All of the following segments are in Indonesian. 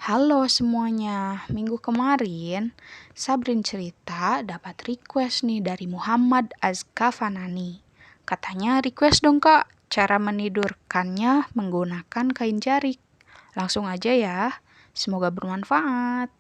Halo semuanya, minggu kemarin Sabrin cerita dapat request nih dari Muhammad Azkafanani. Katanya request dong kak, cara menidurkannya menggunakan kain jarik. Langsung aja ya, semoga bermanfaat.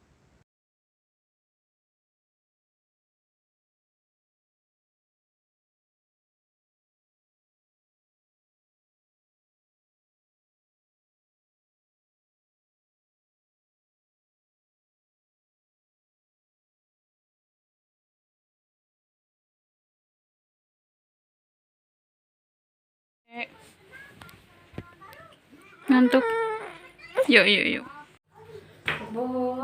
Ngantuk? Yuk. Bobo.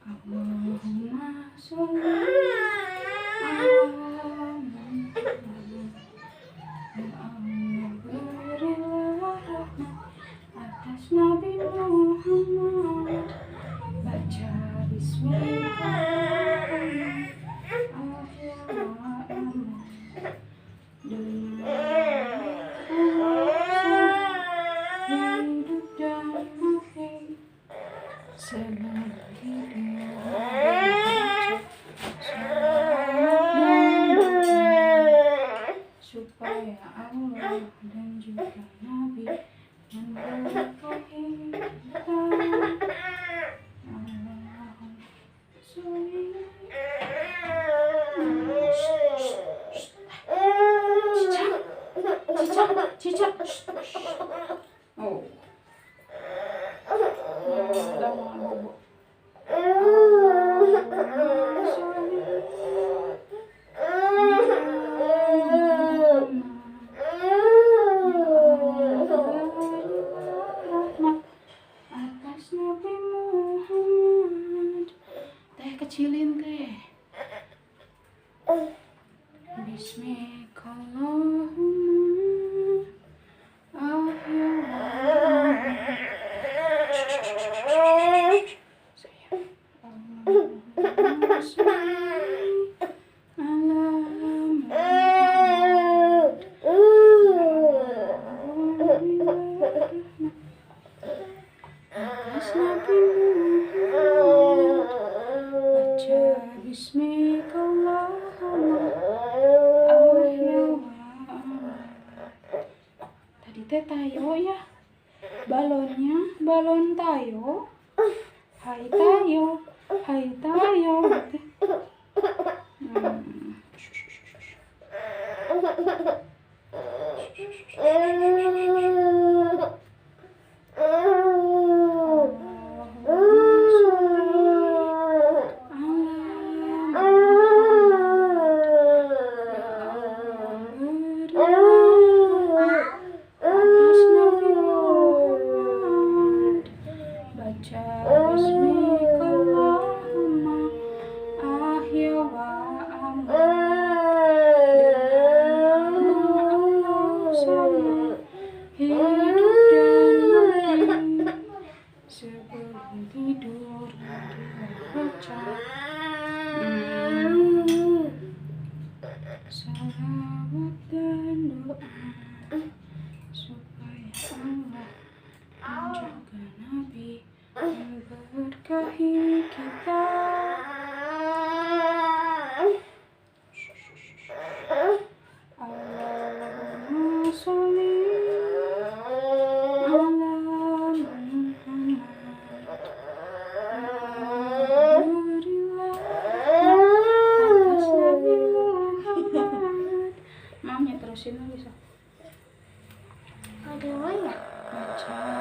Allahumma sholli atas Nabi Muhammad, baca supaya Allah dan juga Nabi memberkahi kita. Cicak. Oh. Atas Nabi Muhammad, teh kecilin teh. Tadi teh tayo ya, balon tayo. Hai tayo. Sebelum tidur baca salawat dan doa supaya Allah dan juga Nabi memberkahi kita. Allahumma sholli terusin lagi so. Ada ya? Baca